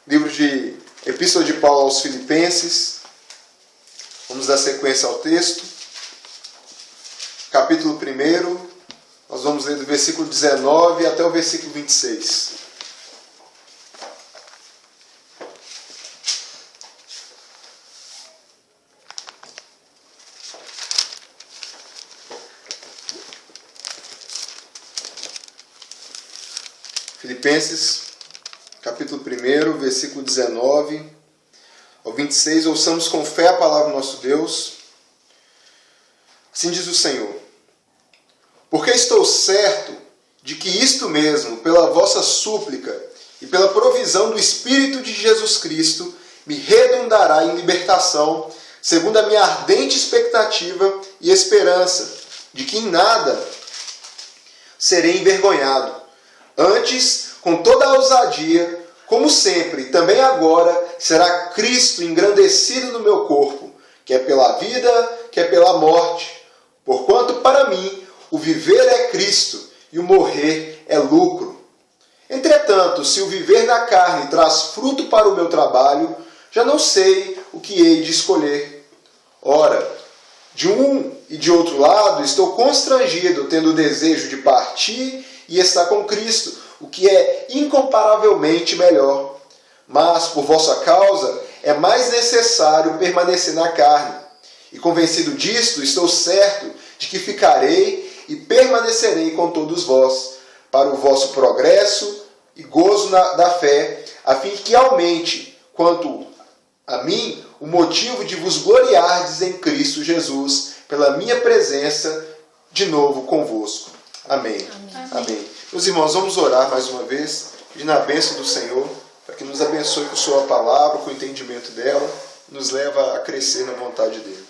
Livro de Epístola de Paulo aos Filipenses. Vamos dar sequência ao texto. Capítulo 1. Nós vamos ler do versículo 19 até o versículo 26. Filipenses, capítulo 1, versículo 19 ao 26. Ouçamos com fé a palavra do nosso Deus. Assim diz o Senhor: porque estou certo de que isto mesmo, pela vossa súplica e pela provisão do Espírito de Jesus Cristo, me redundará em libertação, segundo a minha ardente expectativa e esperança, de que em nada serei envergonhado. Antes, com toda a ousadia, como sempre, também agora, será Cristo engrandecido no meu corpo, que é pela vida, que é pela morte. Porquanto para mim o viver é Cristo e o morrer é lucro. Entretanto, se o viver na carne traz fruto para o meu trabalho, já não sei o que hei de escolher. Ora, de um e de outro lado, estou constrangido, tendo o desejo de partir e estar com Cristo, o que é incomparavelmente melhor. Mas, por vossa causa, é mais necessário permanecer na carne. E convencido disto, estou certo de que ficarei e permanecerei com todos vós, para o vosso progresso e gozo da fé, a fim que aumente, quanto a mim, o motivo de vos gloriardes em Cristo Jesus, pela minha presença de novo convosco. Amém. Amém. Meus irmãos, vamos orar mais uma vez, pedindo a bênção do Senhor, para que nos abençoe com sua palavra, com o entendimento dela, nos leva a crescer na vontade dele.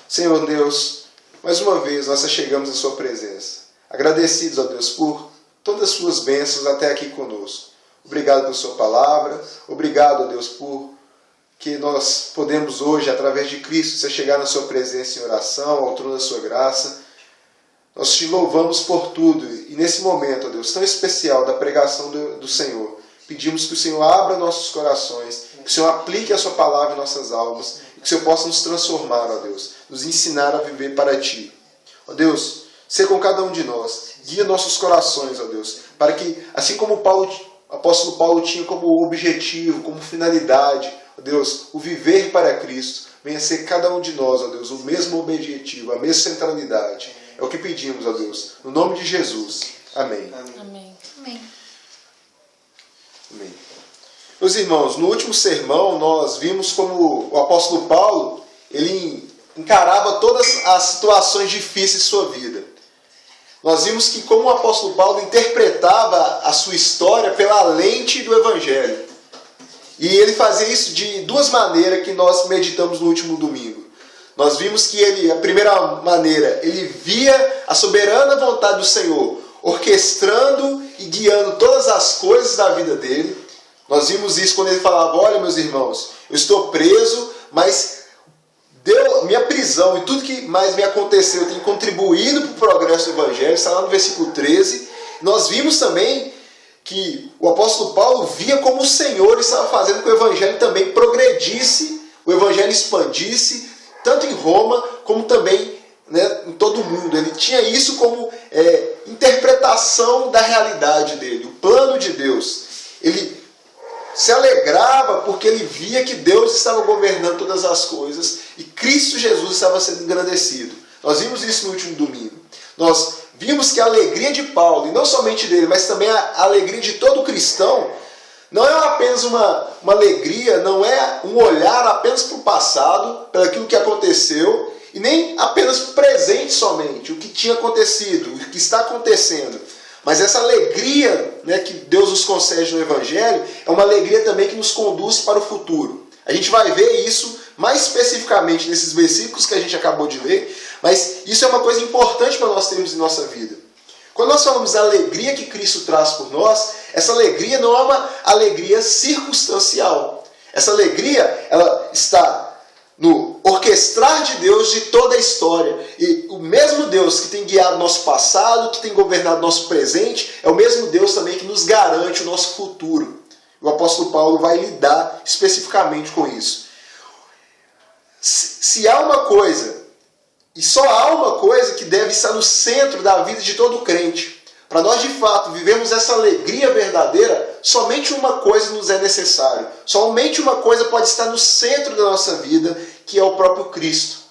Senhor Deus, mais uma vez nós chegamos à sua presença, agradecidos, ó Deus, por todas as suas bênçãos até aqui conosco. Obrigado pela sua palavra, obrigado, ó Deus, por que nós podemos hoje, através de Cristo, chegar na sua presença em oração, ao trono da sua graça. Nós te louvamos por tudo, e nesse momento, ó Deus, tão especial da pregação do Senhor, pedimos que o Senhor abra nossos corações, que o Senhor aplique a sua palavra em nossas almas, e que o Senhor possa nos transformar, ó Deus, nos ensinar a viver para Ti. Ó Deus, seja com cada um de nós, guia nossos corações, ó Deus, para que, assim como o apóstolo Paulo tinha como objetivo, como finalidade, ó Deus, o viver para Cristo, venha ser cada um de nós, ó Deus, o mesmo objetivo, a mesma centralidade. É o que pedimos, ó Deus, no nome de Jesus. Amém. Amém. Amém. Amém. Meus irmãos, no último sermão nós vimos como o apóstolo Paulo, ele encarava todas as situações difíceis de sua vida. Nós vimos que como o apóstolo Paulo interpretava a sua história pela lente do Evangelho. E ele fazia isso de duas maneiras que nós meditamos no último domingo. Nós vimos que a primeira maneira, ele via a soberana vontade do Senhor, orquestrando e guiando todas as coisas da vida dele. Nós vimos isso quando ele falava: olha, meus irmãos, eu estou preso, mas minha prisão e tudo que mais me aconteceu tem contribuído para o progresso do Evangelho. Está lá no versículo 13. Nós vimos também que o apóstolo Paulo via como o Senhor estava fazendo que o Evangelho também progredisse, o Evangelho expandisse, tanto em Roma, como também, né, em todo o mundo. Ele tinha isso como interpretação da realidade dele, o plano de Deus. Ele se alegrava porque ele via que Deus estava governando todas as coisas e Cristo Jesus estava sendo engrandecido. Nós vimos isso no último domingo. Nós vimos que a alegria de Paulo, e não somente dele, mas também a alegria de todo cristão, não é apenas uma alegria, não é um olhar apenas para o passado, para aquilo que aconteceu, e nem apenas para o presente somente, o que tinha acontecido, o que está acontecendo. Mas essa alegria, né, que Deus nos concede no Evangelho é uma alegria também que nos conduz para o futuro. A gente vai ver isso mais especificamente nesses versículos que a gente acabou de ler, mas isso é uma coisa importante para nós termos em nossa vida. Quando nós falamos da alegria que Cristo traz por nós, essa alegria não é uma alegria circunstancial. Essa alegria, ela está no orquestrar de Deus de toda a história. E o mesmo Deus que tem guiado nosso passado, que tem governado nosso presente, é o mesmo Deus também que nos garante o nosso futuro. O apóstolo Paulo vai lidar especificamente com isso. Se há uma coisa, e só há uma coisa que deve estar no centro da vida de todo crente, para nós de fato vivermos essa alegria verdadeira, somente uma coisa nos é necessário. Somente uma coisa pode estar no centro da nossa vida, que é o próprio Cristo.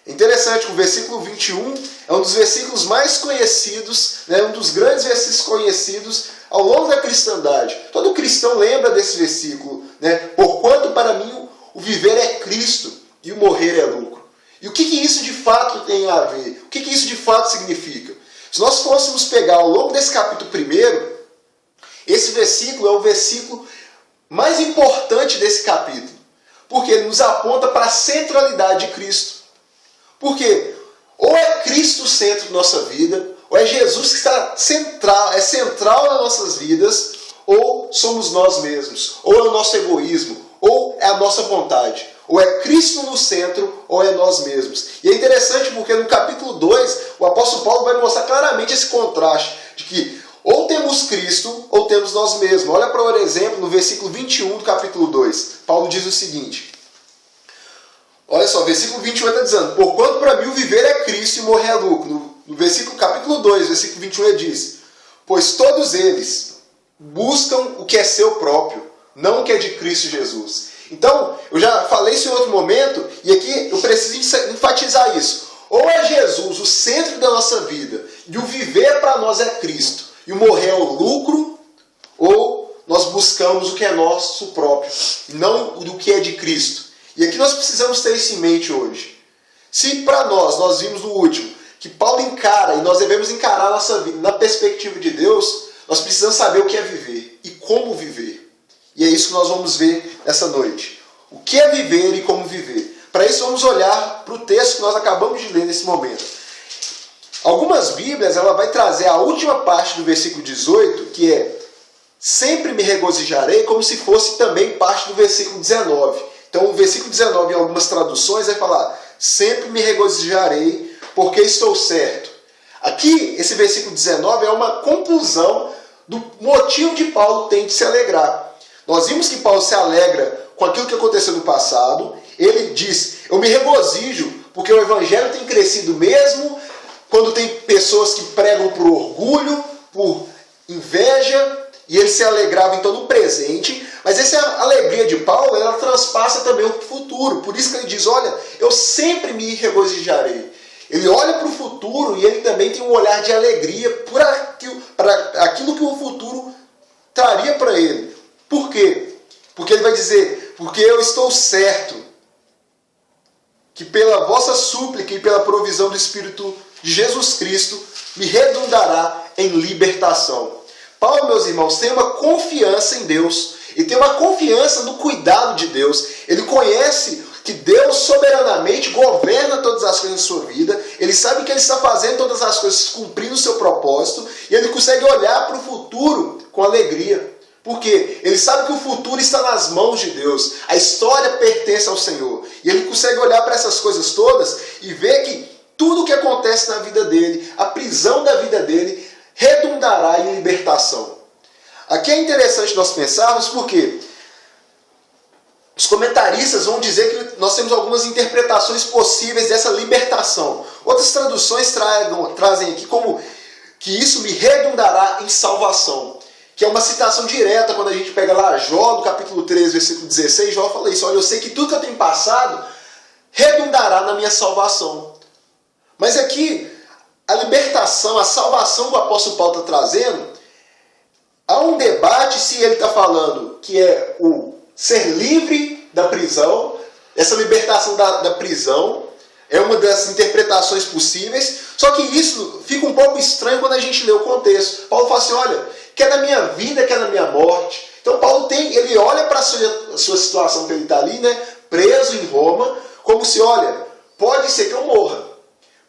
É interessante que o versículo 21 é um dos versículos mais conhecidos, né, um dos grandes versículos conhecidos ao longo da cristandade. Todo cristão lembra desse versículo, né? Porquanto para mim o viver é Cristo e o morrer é lucro. E o que isso de fato tem a ver? O que isso de fato significa? Se nós fôssemos pegar ao longo desse capítulo 1, esse versículo é o versículo mais importante desse capítulo, porque ele nos aponta para a centralidade de Cristo. Porque ou é Cristo o centro da nossa vida, ou é Jesus que está central nas nossas vidas, ou somos nós mesmos, ou é o nosso egoísmo, ou é a nossa vontade. Ou é Cristo no centro, ou é nós mesmos. E é interessante porque no capítulo 2, o apóstolo Paulo vai mostrar claramente esse contraste, de que ou temos Cristo, ou temos nós mesmos. Olha, por exemplo, no versículo 21 do capítulo 2. Paulo diz o seguinte. Olha só, versículo 21 está dizendo, porquanto para mim o viver é Cristo e morrer é lucro. No versículo, capítulo 2, versículo 21, ele diz, pois todos eles buscam o que é seu próprio, não o que é de Cristo Jesus. Então, eu já falei isso em outro momento, e aqui eu preciso enfatizar isso. Ou é Jesus o centro da nossa vida, e o viver para nós é Cristo, e o morrer é o lucro, ou nós buscamos o que é nosso próprio, não o que é de Cristo. E aqui nós precisamos ter isso em mente hoje. Se para nós vimos no último, que Paulo encara, e nós devemos encarar a nossa vida na perspectiva de Deus, nós precisamos saber o que é viver, e como viver. E é isso que nós vamos ver nessa noite. O que é viver e como viver. Para isso vamos olhar para o texto que nós acabamos de ler nesse momento. Algumas Bíblias ela vai trazer a última parte do versículo 18, que é sempre me regozijarei, como se fosse também parte do versículo 19. Então o versículo 19 em algumas traduções vai falar sempre me regozijarei porque estou certo. Aqui esse versículo 19 é uma conclusão do motivo de Paulo ter de se alegrar. Nós vimos que Paulo se alegra com aquilo que aconteceu no passado. Ele diz, eu me regozijo porque o evangelho tem crescido mesmo quando tem pessoas que pregam por orgulho, por inveja, e ele se alegrava então no presente. Mas essa alegria de Paulo, ela transpassa também o futuro. Por isso que ele diz, olha, eu sempre me regozijarei. Ele olha para o futuro e ele também tem um olhar de alegria para aquilo que o futuro traria para ele. Por quê? Porque ele vai dizer, porque eu estou certo que pela vossa súplica e pela provisão do Espírito de Jesus Cristo me redundará em libertação. Paulo, meus irmãos, tem uma confiança em Deus e tem uma confiança no cuidado de Deus. Ele conhece que Deus soberanamente governa todas as coisas em sua vida. Ele sabe que ele está fazendo todas as coisas cumprindo o seu propósito e ele consegue olhar para o futuro com alegria. Porque ele sabe que o futuro está nas mãos de Deus. A história pertence ao Senhor. E ele consegue olhar para essas coisas todas e ver que tudo o que acontece na vida dele, a prisão da vida dele, redundará em libertação. Aqui é interessante nós pensarmos porque os comentaristas vão dizer que nós temos algumas interpretações possíveis dessa libertação. Outras traduções trazem aqui como que isso me redundará em salvação. Que é uma citação direta quando a gente pega lá Jó, no capítulo 3, versículo 16, Jó fala isso, olha, eu sei que tudo que eu tenho passado redundará na minha salvação. Mas aqui, a libertação, a salvação que o apóstolo Paulo está trazendo, há um debate se ele está falando que é o ser livre da prisão, essa libertação da prisão, é uma das interpretações possíveis, só que isso fica um pouco estranho quando a gente lê o contexto. Paulo fala assim, olha, quer na minha vida, quer na minha morte. Então Paulo ele olha para a sua situação que ele está ali, né, preso em Roma, como se, olha, pode ser que eu morra.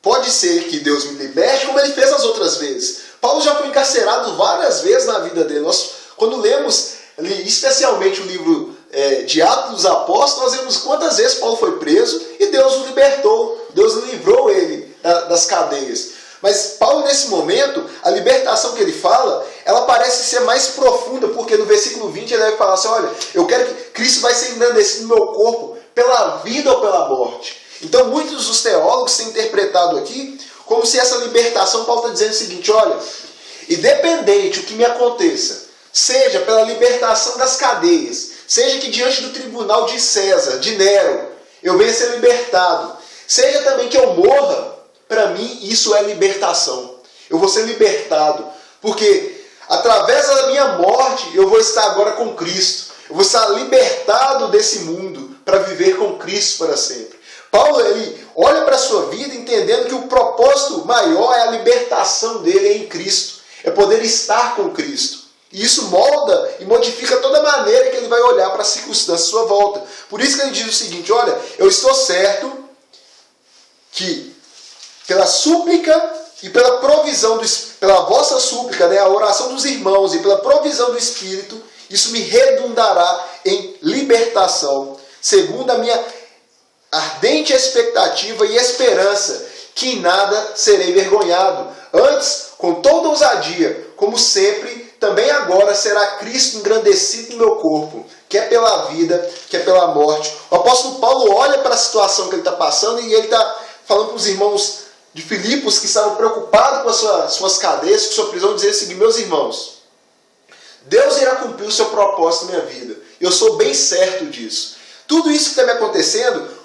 Pode ser que Deus me liberte, como ele fez as outras vezes. Paulo já foi encarcerado várias vezes na vida dele. Nós, quando lemos, especialmente o livro de Atos dos Apóstolos, nós vemos quantas vezes Paulo foi preso e Deus o libertou. Deus livrou ele das cadeias. Mas Paulo, nesse momento, a libertação que ele fala, ela parece ser mais profunda, porque no versículo 20 ele vai falar assim, olha, eu quero que Cristo vai ser engrandecido no meu corpo pela vida ou pela morte. Então muitos dos teólogos têm interpretado aqui como se essa libertação, Paulo está dizendo o seguinte, olha, independente do que me aconteça, seja pela libertação das cadeias, seja que diante do tribunal de César, de Nero, eu venha ser libertado, seja também que eu morra, para mim isso é libertação. Eu vou ser libertado, porque através da minha morte eu vou estar agora com Cristo. Eu vou estar libertado desse mundo para viver com Cristo para sempre. Paulo, ele olha para a sua vida entendendo que o propósito maior é a libertação dele em Cristo. É poder estar com Cristo. E isso molda e modifica toda a maneira que ele vai olhar para as circunstâncias à sua volta. Por isso que ele diz o seguinte, olha, eu estou certo que pela súplica e pela provisão, pela vossa súplica, né, a oração dos irmãos e pela provisão do Espírito, isso me redundará em libertação, segundo a minha ardente expectativa e esperança, que em nada serei envergonhado. Antes, com toda ousadia, como sempre, também agora será Cristo engrandecido no meu corpo, quer pela vida, quer pela morte. O apóstolo Paulo olha para a situação que ele está passando e ele está falando para os irmãos de Filipos que estavam preocupados com as suas cadeias, com sua prisão, dizer o seguinte, meus irmãos, Deus irá cumprir o seu propósito na minha vida. Eu sou bem certo disso. Tudo isso que está me acontecendo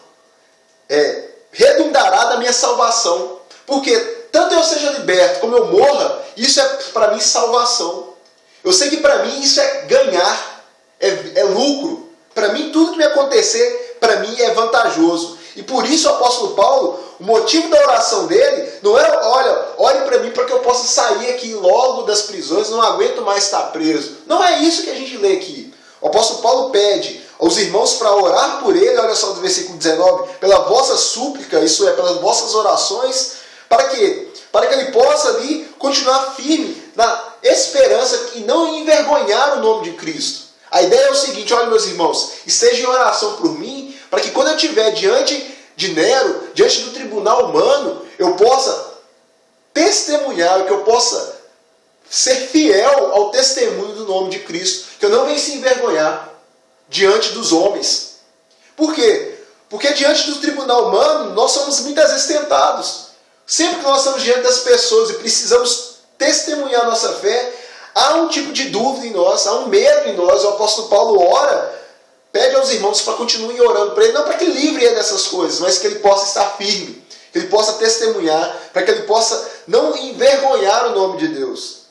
redundará da minha salvação. Porque tanto eu seja liberto como eu morra, isso é para mim salvação. Eu sei que para mim isso é ganhar, é lucro. Para mim tudo que me acontecer, para mim é vantajoso. E por isso o apóstolo Paulo, o motivo da oração dele não é, olha, ore para mim para que eu possa sair aqui logo das prisões, não aguento mais estar preso. Não é isso que a gente lê aqui. O apóstolo Paulo pede aos irmãos para orar por ele, olha só do versículo 19, pela vossa súplica, isso é, pelas vossas orações, para quê? Para que ele possa ali continuar firme na esperança e não envergonhar o nome de Cristo. A ideia é o seguinte, olha meus irmãos, esteja em oração por mim, para que quando eu estiver diante de Nero, diante do tribunal humano, eu possa testemunhar, que eu possa ser fiel ao testemunho do nome de Cristo, que eu não venha se envergonhar diante dos homens. Por quê? Porque diante do tribunal humano, nós somos muitas vezes tentados. Sempre que nós estamos diante das pessoas e precisamos testemunhar nossa fé, há um tipo de dúvida em nós, há um medo em nós. O apóstolo Paulo ora, pede aos irmãos para continuem orando para ele, não para que livre ele dessas coisas, mas que ele possa estar firme, que ele possa testemunhar, para que ele possa não envergonhar o nome de Deus.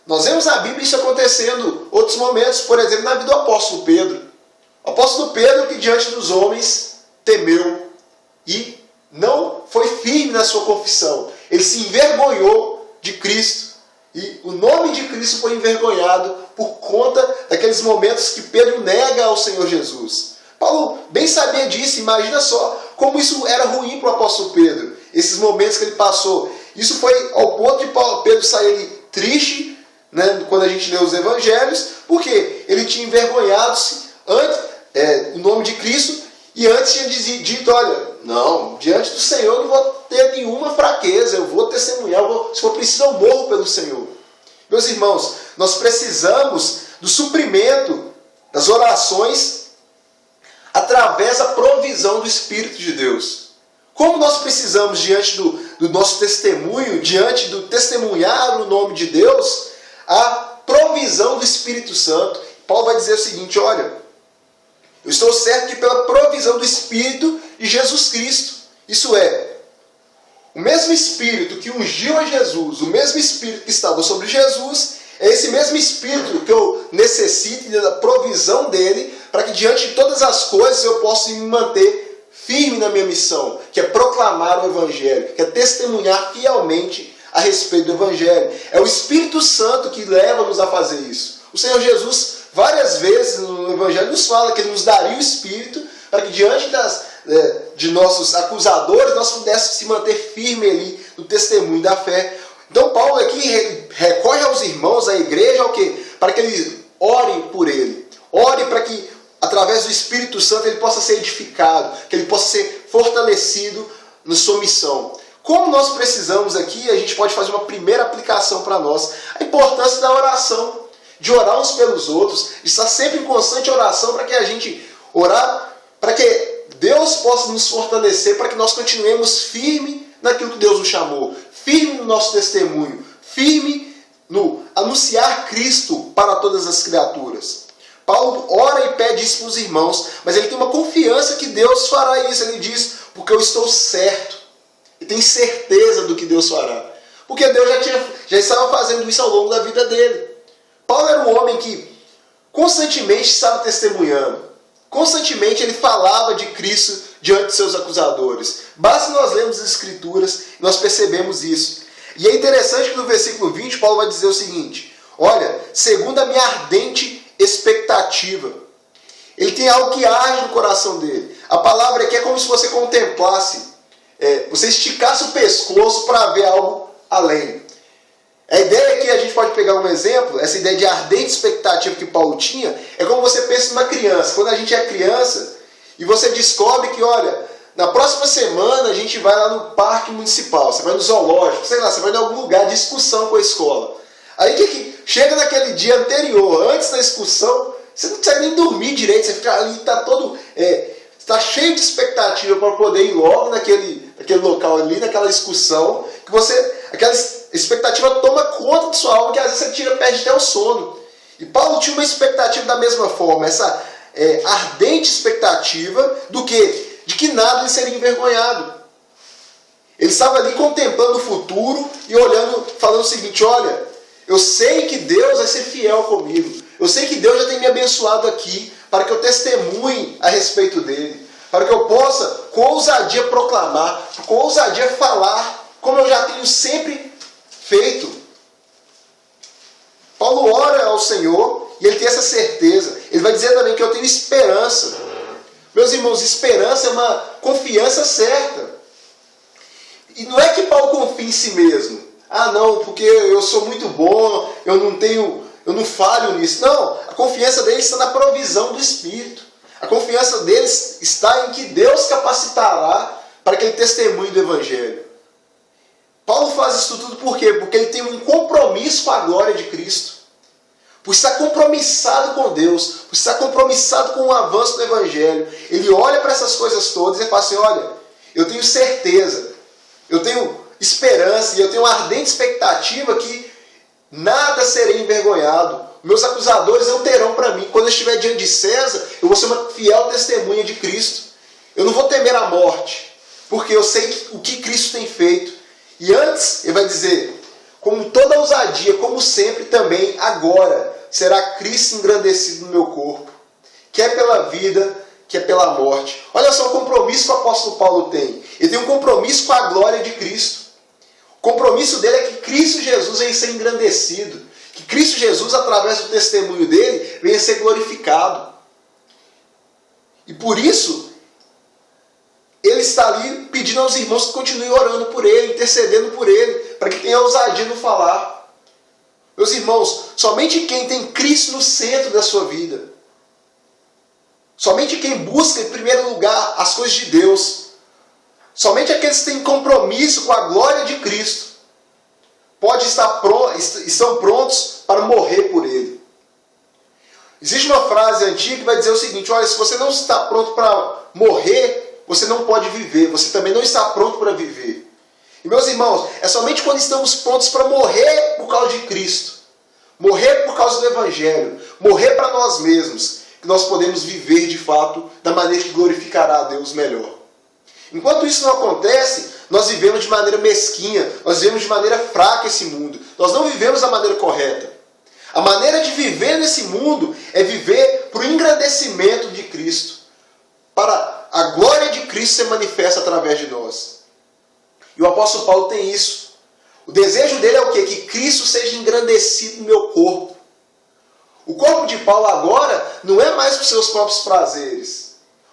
Nós vemos na Bíblia isso acontecendo em outros momentos, por exemplo, na vida do apóstolo Pedro. O apóstolo Pedro, que diante dos homens temeu e não foi firme na sua confissão. Ele se envergonhou de Cristo e o nome de Cristo foi envergonhado por conta daqueles momentos que Pedro nega ao Senhor Jesus. Paulo bem sabia disso, imagina só como isso era ruim para o apóstolo Pedro, esses momentos que ele passou. Isso foi ao ponto de Pedro sair triste, né, quando a gente lê os evangelhos, porque ele tinha envergonhado-se o nome de Cristo e antes tinha dito, olha, não, diante do Senhor eu não vou ter nenhuma fraqueza, eu vou testemunhar, se for preciso eu morro pelo Senhor. Meus irmãos, nós precisamos do suprimento das orações através da provisão do Espírito de Deus. Como nós precisamos, diante do nosso testemunho, diante do testemunhar o nome de Deus, a provisão do Espírito Santo. Paulo vai dizer o seguinte, olha, eu estou certo que pela provisão do Espírito de Jesus Cristo, isso é, o mesmo Espírito que ungiu a Jesus, o mesmo Espírito que estava sobre Jesus, é esse mesmo Espírito que eu necessito da provisão dele, para que diante de todas as coisas eu possa me manter firme na minha missão, que é proclamar o Evangelho, que é testemunhar fielmente a respeito do Evangelho. É o Espírito Santo que leva-nos a fazer isso. O Senhor Jesus, várias vezes no Evangelho, nos fala que Ele nos daria o Espírito para que diante de nossos acusadores nós pudéssemos se manter firme ali no testemunho da fé. Então Paulo aqui recorre aos irmãos, à igreja, ao quê? Para que eles orem por ele. Ore para que, através do Espírito Santo, ele possa ser edificado, que ele possa ser fortalecido na sua missão. Como nós precisamos aqui, a gente pode fazer uma primeira aplicação para nós, a importância da oração, de orar uns pelos outros, de estar sempre em constante oração para que a gente orar, para que Deus possa nos fortalecer, para que nós continuemos firme naquilo que Deus nos chamou, firme no nosso testemunho, firme no anunciar Cristo para todas as criaturas. Paulo ora e pede isso para os irmãos, mas ele tem uma confiança que Deus fará isso. Ele diz, porque eu estou certo. E tem certeza do que Deus fará. Porque Deus já estava fazendo isso ao longo da vida dele. Paulo era um homem que constantemente estava testemunhando. Constantemente ele falava de Cristo diante de seus acusadores. Basta nós lermos as Escrituras e nós percebemos isso. E é interessante que no versículo 20 Paulo vai dizer o seguinte: olha, segundo a minha ardente expectativa. Ele tem algo que arde no coração dele. A palavra aqui é como se você contemplasse, você esticasse o pescoço para ver algo além. A ideia aqui, a gente pode pegar um exemplo, essa ideia de ardente expectativa que Paulo tinha, é como você pensa numa criança. Quando a gente é criança e você descobre que, olha, na próxima semana a gente vai lá no parque municipal, você vai no zoológico, sei lá, você vai em algum lugar de excursão com a escola. Aí que chega naquele dia anterior, antes da excursão, você não consegue nem dormir direito, você fica ali, está todo, está cheio de expectativa para poder ir logo naquele local ali, naquela excursão, que aquela expectativa toma conta de sua alma, que às vezes você perde até o sono. E Paulo tinha uma expectativa da mesma forma, essa ardente expectativa de que nada lhe seria envergonhado. Ele estava ali contemplando o futuro e olhando, falando o seguinte: olha, eu sei que Deus vai ser fiel comigo. Eu sei que Deus já tem me abençoado aqui para que eu testemunhe a respeito dele. Para que eu possa, com ousadia, proclamar, com ousadia falar, como eu já tenho sempre feito. Paulo ora ao Senhor e ele tem essa certeza. Ele vai dizer também que eu tenho esperança. Meus irmãos, esperança é uma confiança certa. E não é que Paulo confia em si mesmo. Ah, não, porque eu sou muito bom, eu não falho nisso. Não, a confiança dele está na provisão do Espírito. A confiança deles está em que Deus capacitará para que ele testemunhe do Evangelho. Paulo faz isso tudo por quê? Porque ele tem um compromisso com a glória de Cristo. Por estar compromissado com Deus, por estar compromissado com o avanço do Evangelho. Ele olha para essas coisas todas e fala assim: olha, eu tenho certeza, eu tenho esperança e eu tenho uma ardente expectativa que nada serei envergonhado. Meus acusadores não terão para mim. Quando eu estiver diante de César, eu vou ser uma fiel testemunha de Cristo. Eu não vou temer a morte, porque eu sei o que Cristo tem feito. E antes, ele vai dizer, como toda ousadia, como sempre, também agora, será Cristo engrandecido no meu corpo, quer pela vida, quer pela morte. Olha só o compromisso que o apóstolo Paulo tem. Ele tem um compromisso com a glória de Cristo. O compromisso dele é que Cristo Jesus venha ser engrandecido. Que Cristo Jesus, através do testemunho dele, venha ser glorificado. E por isso, ele está ali pedindo aos irmãos que continuem orando por ele, intercedendo por ele, para que tenha ousadia no falar. Meus irmãos, somente quem tem Cristo no centro da sua vida, somente quem busca em primeiro lugar as coisas de Deus, somente aqueles que têm compromisso com a glória de Cristo, estão prontos para morrer por ele. Existe uma frase antiga que vai dizer o seguinte: olha, se você não está pronto para morrer, você não pode viver, você também não está pronto para viver. E meus irmãos, é somente quando estamos prontos para morrer por causa de Cristo, morrer por causa do Evangelho, morrer para nós mesmos, que nós podemos viver de fato da maneira que glorificará a Deus melhor. Enquanto isso não acontece, nós vivemos de maneira mesquinha, nós vivemos de maneira fraca esse mundo. Nós não vivemos da maneira correta. A maneira de viver nesse mundo é viver para o engrandecimento de Cristo, para a glória de Cristo ser manifesta através de nós. E o apóstolo Paulo tem isso. O desejo dele é o quê? Que Cristo seja engrandecido no meu corpo. O corpo de Paulo agora não é mais para os seus próprios prazeres.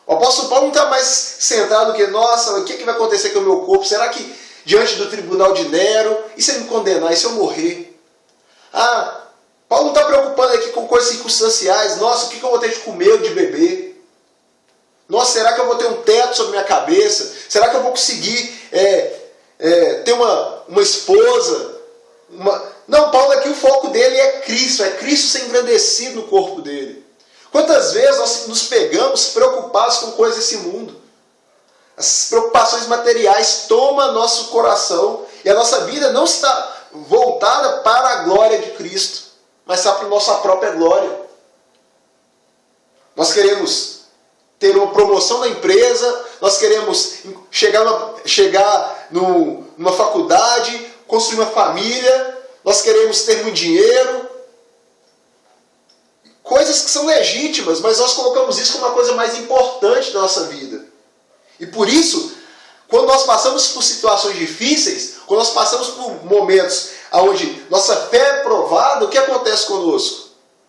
O apóstolo Paulo não está mais centrado no que, nossa, o que vai acontecer com o meu corpo? Será que diante do tribunal de Nero, e se ele me condenar, e se eu morrer? Paulo não está preocupado aqui com coisas circunstanciais. Nossa, o que eu vou ter de comer ou de beber? Nossa, será que eu vou ter um teto sobre minha cabeça? Será que eu vou conseguir ter uma esposa. Não, Paulo aqui o foco dele é Cristo ser engrandecido no corpo dele. Quantas vezes nós nos pegamos preocupados com coisas desse mundo? As preocupações materiais tomam nosso coração e a nossa vida não está voltada para a glória de Cristo, mas está para a nossa própria glória. Nós queremos ter uma promoção na empresa, nós queremos chegar numa faculdade, construir uma família, nós queremos ter muito dinheiro. Coisas que são legítimas, mas nós colocamos isso como uma coisa mais importante da nossa vida. E por isso, quando nós passamos por situações difíceis, quando nós passamos por momentos onde nossa fé é provada, o que acontece conosco?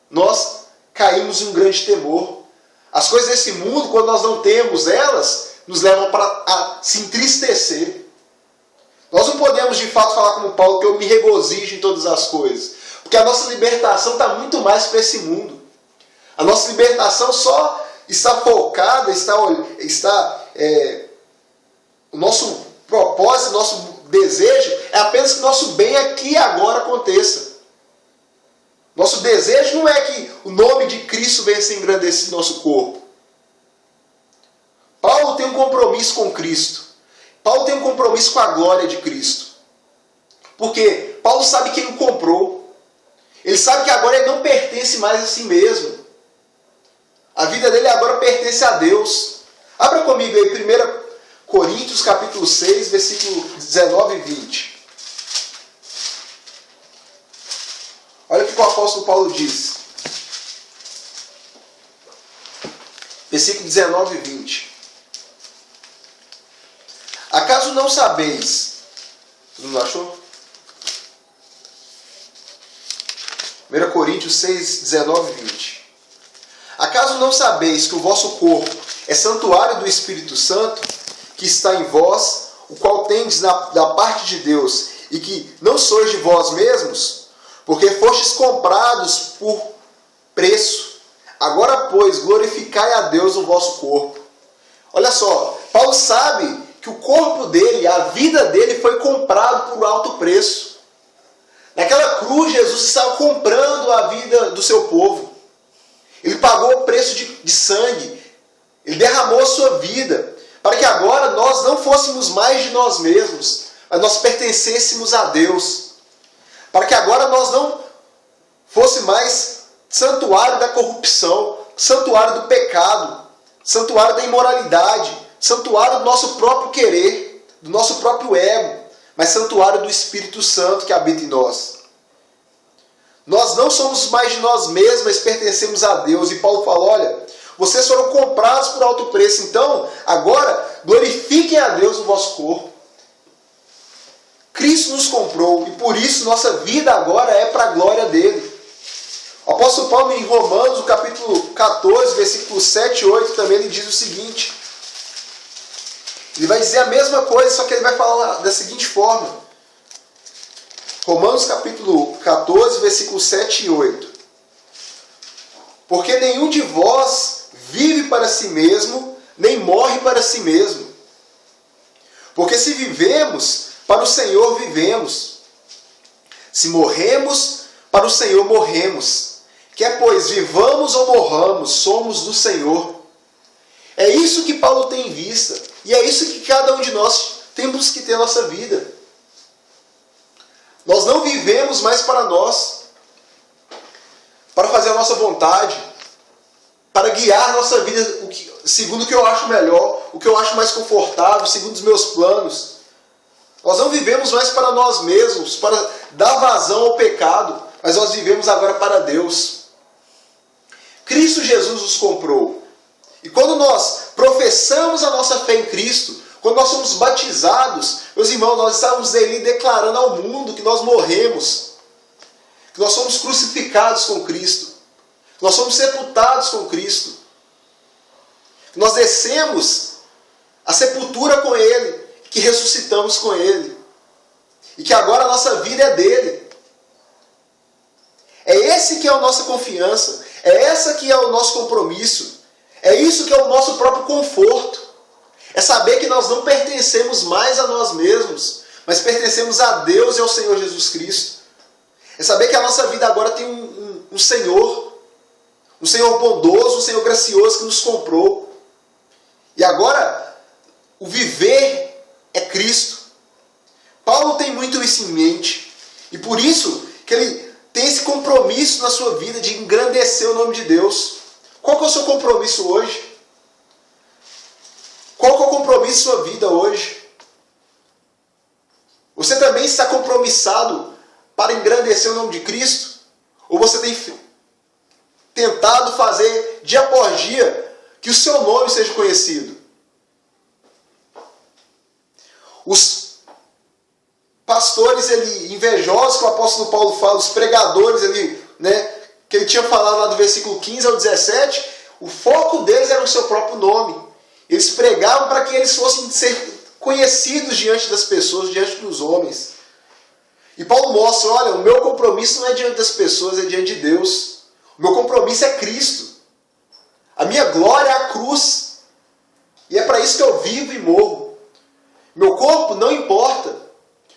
Nós caímos em um grande temor. As coisas desse mundo, quando nós não temos elas, nos levam a se entristecer. Nós não podemos de fato falar como Paulo, que eu me regozijo em todas as coisas. Porque a nossa libertação está muito mais para esse mundo. A nossa libertação só está focada, o nosso propósito, o nosso desejo é apenas que o nosso bem aqui e agora aconteça. Nosso desejo não é que o nome de Cristo venha ser engrandecido no nosso corpo. Paulo tem um compromisso com Cristo. Paulo tem um compromisso com a glória de Cristo. Porque Paulo sabe quem o comprou. Ele sabe que agora ele não pertence mais a si mesmo. A vida dele agora pertence a Deus. Abra comigo aí 1 Coríntios capítulo 6, versículo 19 e 20. Olha o que o apóstolo Paulo diz. Versículo 19 e 20. Acaso não sabeis? Todo mundo achou? 1 Coríntios 6, 19 e 20. Acaso não sabeis que o vosso corpo é santuário do Espírito Santo, que está em vós, o qual tendes da parte de Deus, e que não sois de vós mesmos? Porque fostes comprados por preço. Agora, pois, glorificai a Deus no vosso corpo. Olha só, Paulo sabe que o corpo dele, a vida dele foi comprado por alto preço. Naquela cruz, Jesus estava comprando a vida do seu povo. Ele pagou o preço de sangue. Ele derramou a sua vida para que agora nós não fôssemos mais de nós mesmos, mas nós pertencêssemos a Deus. Para que agora nós não fosse mais santuário da corrupção, santuário do pecado, santuário da imoralidade, santuário do nosso próprio querer, do nosso próprio ego, mas santuário do Espírito Santo que habita em nós. Nós não somos mais de nós mesmos, mas pertencemos a Deus. E Paulo fala, olha, vocês foram comprados por alto preço, então agora glorifiquem a Deus no vosso corpo. Cristo nos comprou e por isso nossa vida agora é para a glória dele. O apóstolo Paulo em Romanos, no capítulo 14, versículos 7 e 8, também ele diz o seguinte. Ele vai dizer a mesma coisa, só que ele vai falar da seguinte forma. Romanos capítulo 14, versículos 7 e 8. Porque nenhum de vós vive para si mesmo, nem morre para si mesmo. Porque se vivemos, para o Senhor vivemos. Se morremos, para o Senhor morremos. Quer pois vivamos ou morramos, somos do Senhor. É isso que Paulo tem em vista. E é isso que cada um de nós temos que ter na nossa vida. Nós não vivemos mais para nós, para fazer a nossa vontade, para guiar a nossa vida segundo o que eu acho melhor, o que eu acho mais confortável, segundo os meus planos. Nós não vivemos mais para nós mesmos, para dar vazão ao pecado, mas nós vivemos agora para Deus. Cristo Jesus nos comprou. E quando nós professamos a nossa fé em Cristo, quando nós somos batizados, meus irmãos, nós estamos ali declarando ao mundo que nós morremos, que nós somos crucificados com Cristo, que nós somos sepultados com Cristo, que nós descemos a sepultura com Ele, que ressuscitamos com Ele, e que agora a nossa vida é dele. É esse que é a nossa confiança, é essa que é o nosso compromisso, é isso que é o nosso próprio conforto. É saber que nós não pertencemos mais a nós mesmos, mas pertencemos a Deus e ao Senhor Jesus Cristo. É saber que a nossa vida agora tem um Senhor bondoso, um Senhor gracioso que nos comprou. E agora, o viver é Cristo. Paulo tem muito isso em mente, e por isso que ele tem esse compromisso na sua vida de engrandecer o nome de Deus. Qual que é o seu compromisso hoje? Qual que é o compromisso da sua vida hoje? Você também está compromissado para engrandecer o nome de Cristo? Ou você tem tentado fazer dia após dia que o seu nome seja conhecido? Os pastores invejosos, que o apóstolo Paulo fala, os pregadores, que ele tinha falado lá do versículo 15 ao 17, o foco deles era o seu próprio nome. Eles pregavam para que eles fossem ser conhecidos diante das pessoas, diante dos homens. E Paulo mostra, olha, o meu compromisso não é diante das pessoas, é diante de Deus. O meu compromisso é Cristo. A minha glória é a cruz. E é para isso que eu vivo e morro. Meu corpo não importa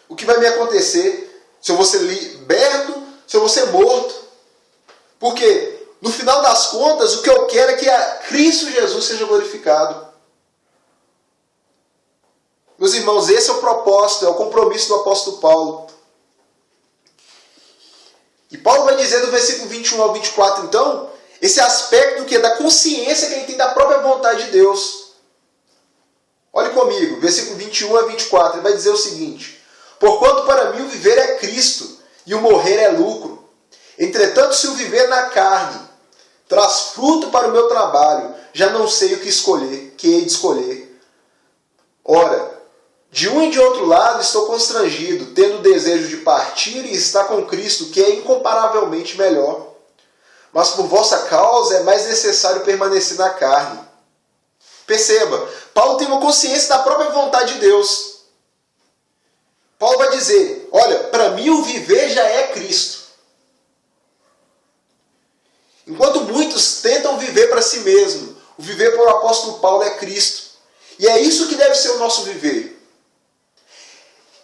o que vai me acontecer, se eu vou ser liberto, se eu vou ser morto. Porque, no final das contas, o que eu quero é que a Cristo Jesus seja glorificado. Meus irmãos, esse é o propósito, é o compromisso do apóstolo Paulo. E Paulo vai dizer do versículo 21 ao 24, então, esse aspecto da consciência que ele tem da própria vontade de Deus. Olhe comigo, versículo 21 a 24, ele vai dizer o seguinte: porquanto para mim o viver é Cristo, e o morrer é lucro. Entretanto, se o viver na carne traz fruto para o meu trabalho, já não sei o que escolher, que hei de escolher. Ora, de um e de outro lado estou constrangido, tendo o desejo de partir e estar com Cristo, que é incomparavelmente melhor. Mas por vossa causa é mais necessário permanecer na carne. Perceba, Paulo tem uma consciência da própria vontade de Deus. Paulo vai dizer, olha, para mim o viver já é Cristo. Enquanto muitos tentam viver para si mesmo, o viver para o apóstolo Paulo é Cristo. E é isso que deve ser o nosso viver.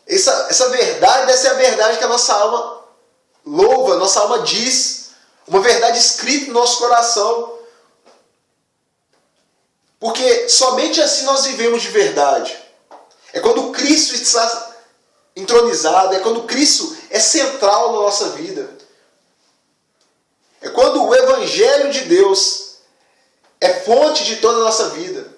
Essa verdade deve ser a verdade que a nossa alma louva, a nossa alma diz. Uma verdade escrita no nosso coração. Porque somente assim nós vivemos de verdade. É quando Cristo está entronizado, é quando Cristo é central na nossa vida. É quando o Evangelho de Deus é fonte de toda a nossa vida.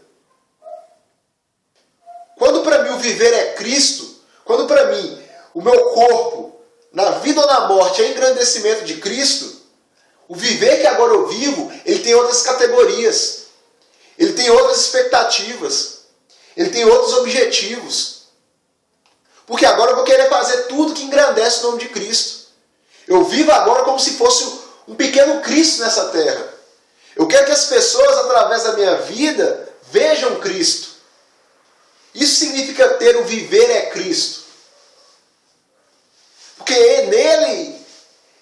Quando para mim o viver é Cristo, quando para mim o meu corpo, na vida ou na morte, é engrandecimento de Cristo, o viver que agora eu vivo, ele tem outras categorias. Ele tem outras expectativas. Ele tem outros objetivos. Porque agora eu vou querer fazer tudo que engrandece o nome de Cristo. Eu vivo agora como se fosse um pequeno Cristo nessa terra. Eu quero que as pessoas, através da minha vida, vejam Cristo. Isso significa ter o viver é Cristo. Porque nele,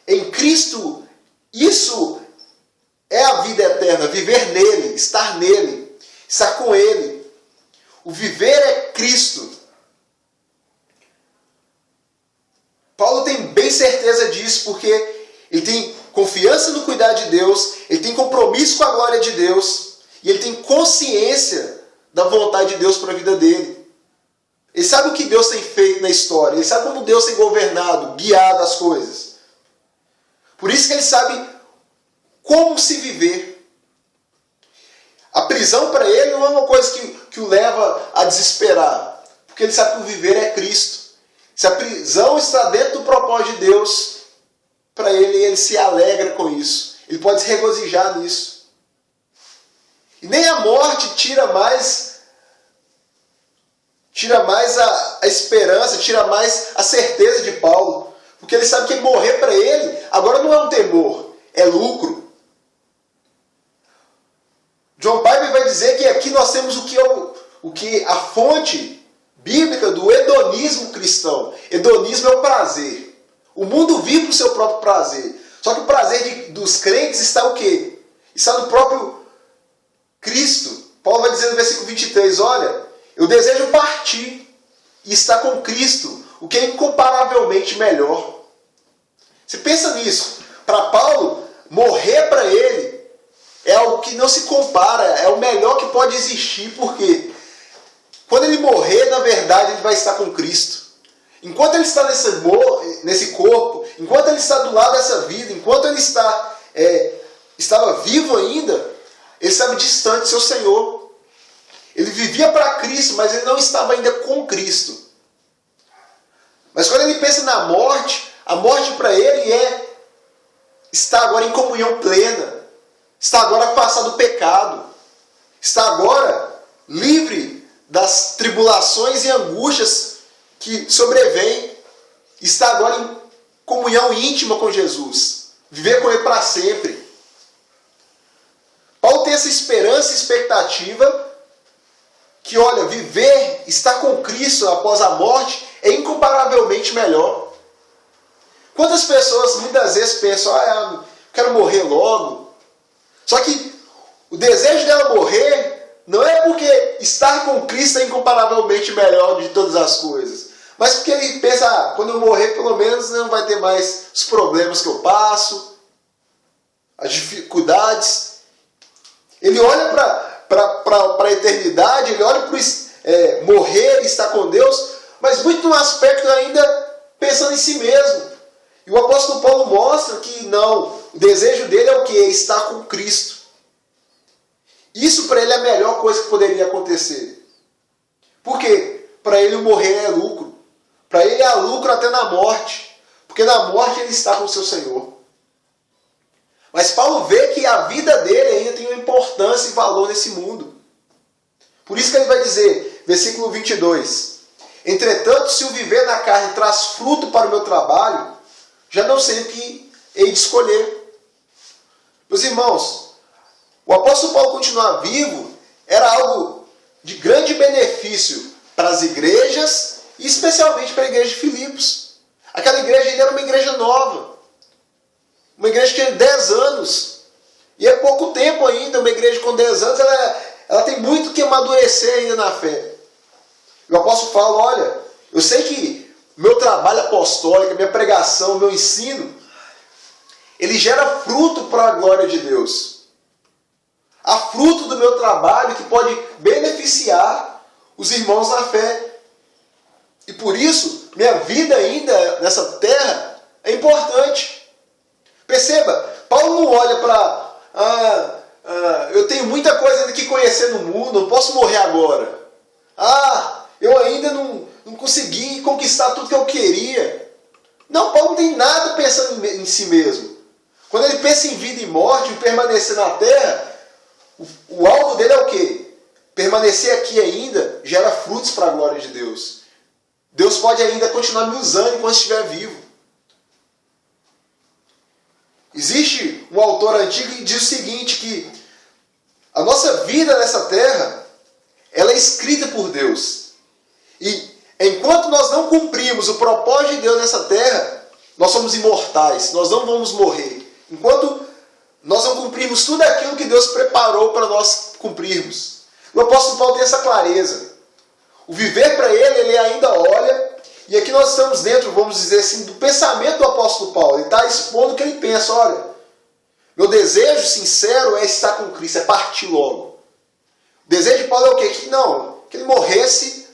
em Cristo, isso é a vida eterna. Viver nele, estar com Ele. O viver é Cristo. Paulo tem bem certeza disso, porque ele tem confiança no cuidar de Deus, ele tem compromisso com a glória de Deus, e ele tem consciência da vontade de Deus para a vida dele. Ele sabe o que Deus tem feito na história, ele sabe como Deus tem governado, guiado as coisas. Por isso que ele sabe como se viver. A prisão para ele não é uma coisa que o leva a desesperar, porque ele sabe que o viver é Cristo. Se a prisão está dentro do propósito de Deus, para ele se alegra com isso. Ele pode se regozijar nisso. E nem a morte tira mais a esperança, tira mais a certeza de Paulo. Porque ele sabe que morrer para ele agora não é um temor, é lucro. John Piper vai dizer que aqui nós temos o que a fonte bíblica do hedonismo cristão. Hedonismo é o prazer. O mundo vive para o seu próprio prazer. Só que o prazer dos crentes está o quê? Está no próprio Cristo. Paulo vai dizer no versículo 23, olha, eu desejo partir e estar com Cristo, o que é incomparavelmente melhor. Você pensa nisso. Para Paulo, morrer para ele é algo que não se compara, é o melhor que pode existir, porque quando ele morrer, na verdade, ele vai estar com Cristo. Enquanto ele está nesse corpo, enquanto ele está do lado dessa vida, enquanto ele estava vivo ainda, ele estava distante do seu Senhor. Ele vivia para Cristo, mas ele não estava ainda com Cristo. Mas quando ele pensa na morte, a morte para ele é estar agora em comunhão plena, está agora afastado do pecado, está agora livre das tribulações e angústias que sobrevêm, está agora em comunhão íntima com Jesus, viver com Ele para sempre. Paulo tem essa esperança e expectativa que, olha, viver, estar com Cristo após a morte é incomparavelmente melhor. Quantas pessoas muitas vezes pensam, eu quero morrer logo. Só que o desejo dela morrer não é porque estar com Cristo é incomparavelmente melhor de todas as coisas, mas porque ele pensa, quando eu morrer pelo menos não vai ter mais os problemas que eu passo, as dificuldades. Ele olha para a eternidade, ele olha para morrer e estar com Deus, mas muito no aspecto ainda pensando em si mesmo. E o apóstolo Paulo mostra que não, o desejo dele é o quê? É estar com Cristo. Isso para ele é a melhor coisa que poderia acontecer. Por quê? Para ele o morrer é lucro. Para ele é lucro até na morte. Porque na morte ele está com o seu Senhor. Mas Paulo vê que a vida dele ainda tem uma importância e valor nesse mundo. Por isso que ele vai dizer, versículo 22. Entretanto, se o viver na carne traz fruto para o meu trabalho, já não sei o que hei de escolher. Meus irmãos, o apóstolo Paulo continuar vivo era algo de grande benefício para as igrejas e especialmente para a igreja de Filipos. Aquela igreja ainda era uma igreja nova. Uma igreja que tinha 10 anos. E é pouco tempo ainda, uma igreja com 10 anos, ela tem muito que amadurecer ainda na fé. E o apóstolo fala, olha, eu sei que meu trabalho apostólico, minha pregação, meu ensino, ele gera fruto para a glória de Deus. Há fruto do meu trabalho que pode beneficiar os irmãos na fé. E por isso, minha vida ainda nessa terra é importante. Perceba, Paulo não olha para, eu tenho muita coisa ainda que conhecer no mundo, não posso morrer agora. Eu ainda não consegui conquistar tudo que eu queria. Não, Paulo não tem nada pensando em si mesmo. Quando ele pensa em vida e morte, em permanecer na terra, o alvo dele é o quê? Permanecer aqui ainda gera frutos para a glória de Deus. Deus pode ainda continuar me usando enquanto estiver vivo. Existe um autor antigo que diz o seguinte, que a nossa vida nessa terra, ela é escrita por Deus. E enquanto nós não cumprimos o propósito de Deus nessa terra, nós somos imortais, nós não vamos morrer. Enquanto nós não cumprimos tudo aquilo que Deus preparou para nós cumprirmos. O apóstolo Paulo tem essa clareza. O viver para ele ainda olha, e aqui nós estamos dentro, vamos dizer assim, do pensamento do apóstolo Paulo. Ele está expondo o que ele pensa, olha, meu desejo sincero é estar com Cristo, é partir logo. O desejo de Paulo é o quê? Que ele morresse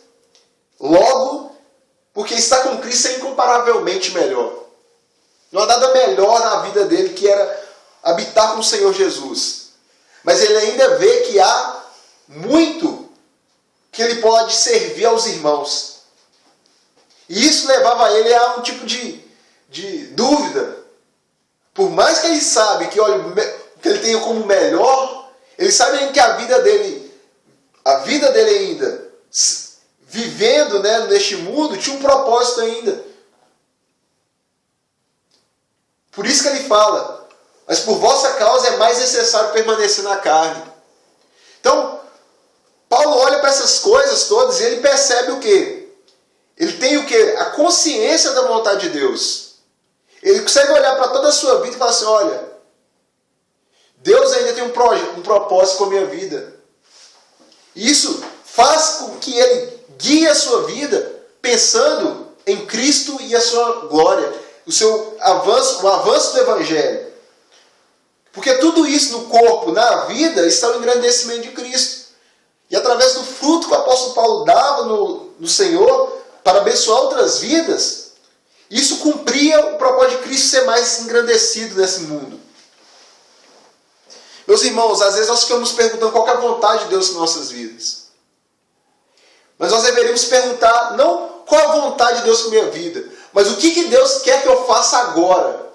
logo, porque estar com Cristo é incomparavelmente melhor. Não há nada melhor na vida dele que era habitar com o Senhor Jesus. Mas ele ainda vê que há muito que ele pode servir aos irmãos. E isso levava ele a um tipo de dúvida. Por mais que ele sabe que, olha, que ele tenha como melhor, ele sabe que a vida dele ainda, vivendo, né, neste mundo, tinha um propósito ainda. Por isso que ele fala, mas por vossa causa é mais necessário permanecer na carne. Então, Paulo olha para essas coisas todas e ele percebe o quê? Ele tem o quê? A consciência da vontade de Deus. Ele consegue olhar para toda a sua vida e falar assim, olha, Deus ainda tem um propósito com a minha vida. Isso faz com que ele guie a sua vida pensando em Cristo e a sua glória, o avanço do Evangelho. Porque tudo isso no corpo, na vida, está no engrandecimento de Cristo. E através do fruto que o apóstolo Paulo dava no Senhor, para abençoar outras vidas, isso cumpria o propósito de Cristo ser mais engrandecido nesse mundo. Meus irmãos, às vezes nós ficamos perguntando qual que é a vontade de Deus em nossas vidas. Mas nós deveríamos perguntar, não qual é a vontade de Deus para a minha vida, mas o que Deus quer que eu faça agora,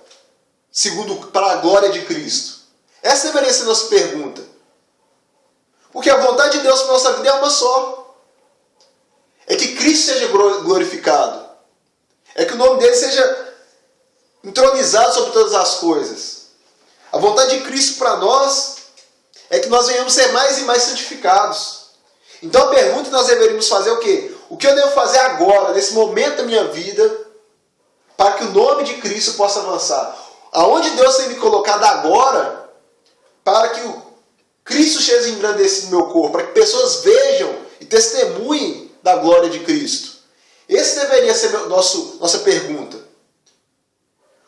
para a glória de Cristo. Essa deveria ser a nossa pergunta. Porque a vontade de Deus para a nossa vida é uma só. É que Cristo seja glorificado. É que o nome dele seja entronizado sobre todas as coisas. A vontade de Cristo para nós é que nós venhamos ser mais e mais santificados. Então a pergunta que nós deveríamos fazer é o quê? O que eu devo fazer agora, nesse momento da minha vida, para que o nome de Cristo possa avançar? Aonde Deus tem me colocado agora, para que o Cristo seja engrandecido no meu corpo, para que pessoas vejam e testemunhem da glória de Cristo. Esse deveria ser nossa pergunta.